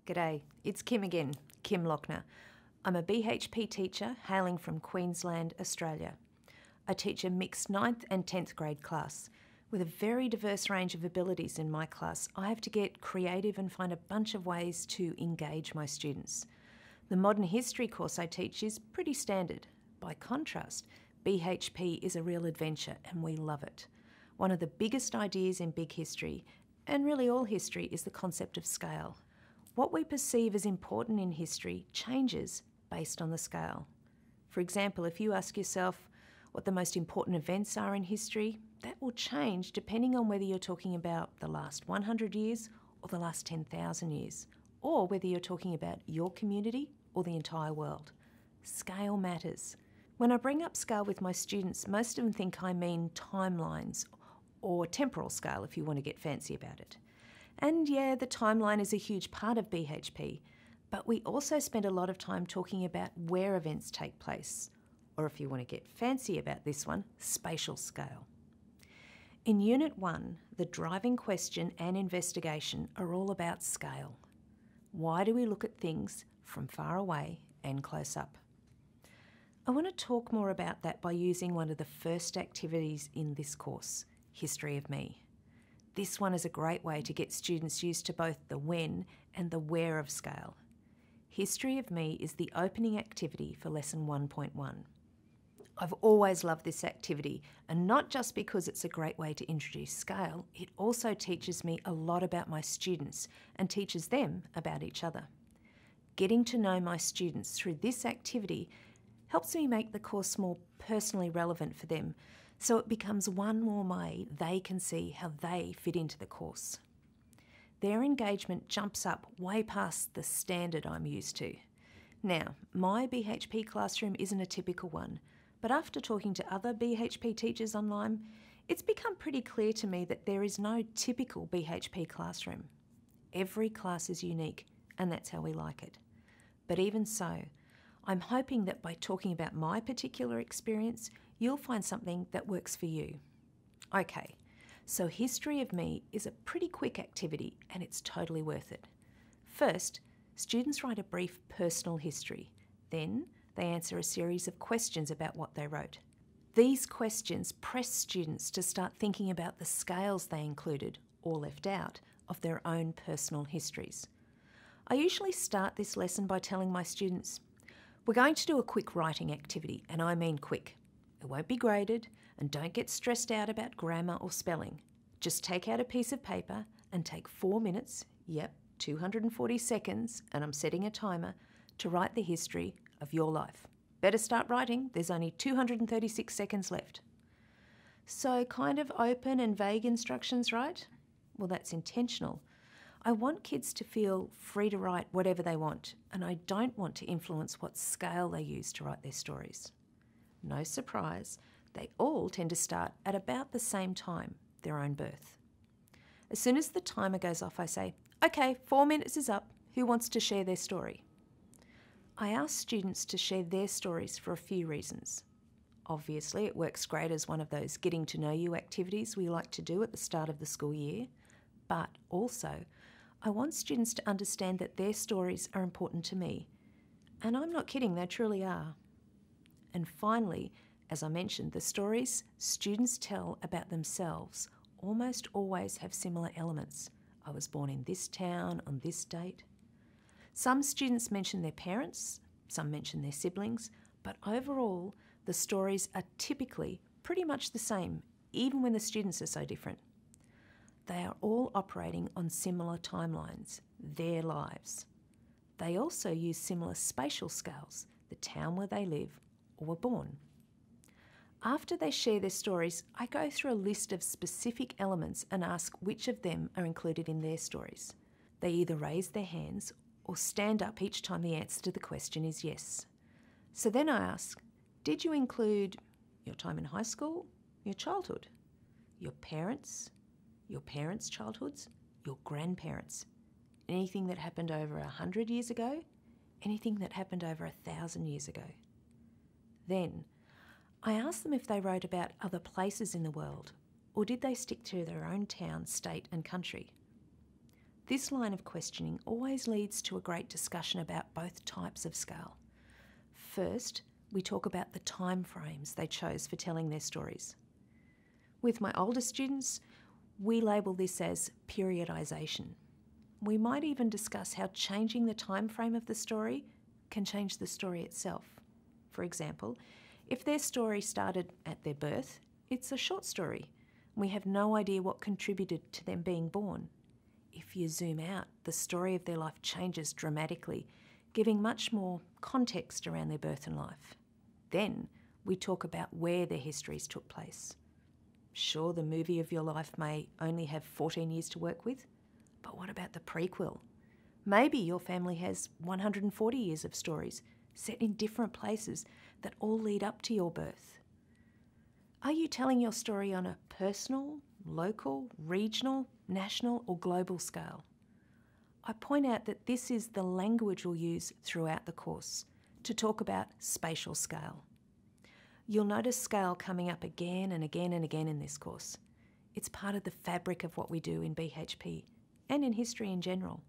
G'day, it's Kim again, Kim Lochner. I'm a BHP teacher hailing from Queensland, Australia. I teach a mixed 9th and 10th grade class. With a very diverse range of abilities in my class, I have to get creative and find a bunch of ways to engage my students. The modern history course I teach is pretty standard. By contrast, BHP is a real adventure and we love it. One of the biggest ideas in big history, and really all history, is the concept of scale. What we perceive as important in history changes based on the scale. For example, if you ask yourself what the most important events are in history, that will change depending on whether you're talking about the last 100 years or the last 10,000 years, or whether you're talking about your community or the entire world. Scale matters. When I bring up scale with my students, most of them think I mean timelines, or temporal scale if you want to get fancy about it. And yeah, the timeline is a huge part of BHP, but we also spend a lot of time talking about where events take place, or if you want to get fancy about this one, spatial scale. In Unit 1, the driving question and investigation are all about scale. Why do we look at things from far away and close up? I want to talk more about that by using one of the first activities in this course, History of Me. This one is a great way to get students used to both the when and the where of scale. History of Me is the opening activity for Lesson 1.1. I've always loved this activity, and not just because it's a great way to introduce scale, it also teaches me a lot about my students and teaches them about each other. Getting to know my students through this activity helps me make the course more personally relevant for them, so it becomes one more way they can see how they fit into the course. Their engagement jumps up way past the standard I'm used to. Now, my BHP classroom isn't a typical one, but after talking to other BHP teachers online, it's become pretty clear to me that there is no typical BHP classroom. Every class is unique, and that's how we like it. But even so, I'm hoping that by talking about my particular experience, you'll find something that works for you. Okay, so History of Me is a pretty quick activity and it's totally worth it. First, students write a brief personal history. Then they answer a series of questions about what they wrote. These questions press students to start thinking about the scales they included or left out of their own personal histories. I usually start this lesson by telling my students, we're going to do a quick writing activity, and I mean quick. It won't be graded, and don't get stressed out about grammar or spelling. Just take out a piece of paper and take 4 minutes, 240 seconds, and I'm setting a timer, to write the history of your life. Better start writing, there's only 236 seconds left. So kind of open and vague instructions, right? Well, that's intentional. I want kids to feel free to write whatever they want, and I don't want to influence what scale they use to write their stories. No surprise, they all tend to start at about the same time, their own birth. As soon as the timer goes off, I say, okay, 4 minutes is up. Who wants to share their story? I ask students to share their stories for a few reasons. Obviously, it works great as one of those getting to know you activities we like to do at the start of the school year, but also, I want students to understand that their stories are important to me. And I'm not kidding, they truly are. And finally, as I mentioned, the stories students tell about themselves almost always have similar elements. I was born in this town on this date. Some students mention their parents, some mention their siblings, but overall, the stories are typically pretty much the same, even when the students are so different. They are all operating on similar timelines, their lives. They also use similar spatial scales, the town where they live or were born. After they share their stories, I go through a list of specific elements and ask which of them are included in their stories. They either raise their hands or stand up each time the answer to the question is yes. So then I ask, did you include your time in high school, your childhood, your parents' childhoods, your grandparents, anything that happened over 100 years ago, anything that happened over 1,000 years ago? Then, I asked them if they wrote about other places in the world, or did they stick to their own town, state and country? This line of questioning always leads to a great discussion about both types of scale. First, we talk about the time frames they chose for telling their stories. With my older students, we label this as periodization. We might even discuss how changing the time frame of the story can change the story itself. For example, if their story started at their birth, it's a short story. We have no idea what contributed to them being born. If you zoom out, the story of their life changes dramatically, giving much more context around their birth and life. Then we talk about where their histories took place. Sure, the movie of your life may only have 14 years to work with, but what about the prequel? Maybe your family has 140 years of stories set in different places that all lead up to your birth. Are you telling your story on a personal, local, regional, national, or global scale? I point out that this is the language we'll use throughout the course to talk about spatial scale. You'll notice scale coming up again and again and again in this course. It's part of the fabric of what we do in BHP and in history in general.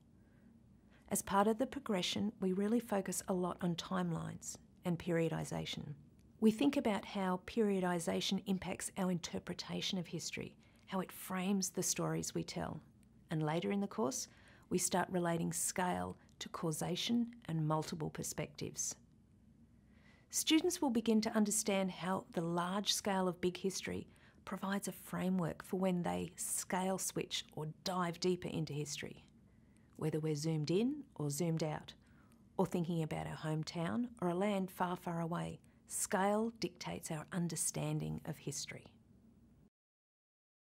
As part of the progression, we really focus a lot on timelines and periodization. We think about how periodization impacts our interpretation of history, how it frames the stories we tell. And later in the course, we start relating scale to causation and multiple perspectives. Students will begin to understand how the large scale of big history provides a framework for when they scale switch or dive deeper into history. Whether we're zoomed in or zoomed out, or thinking about our hometown or a land far, far away, scale dictates our understanding of history.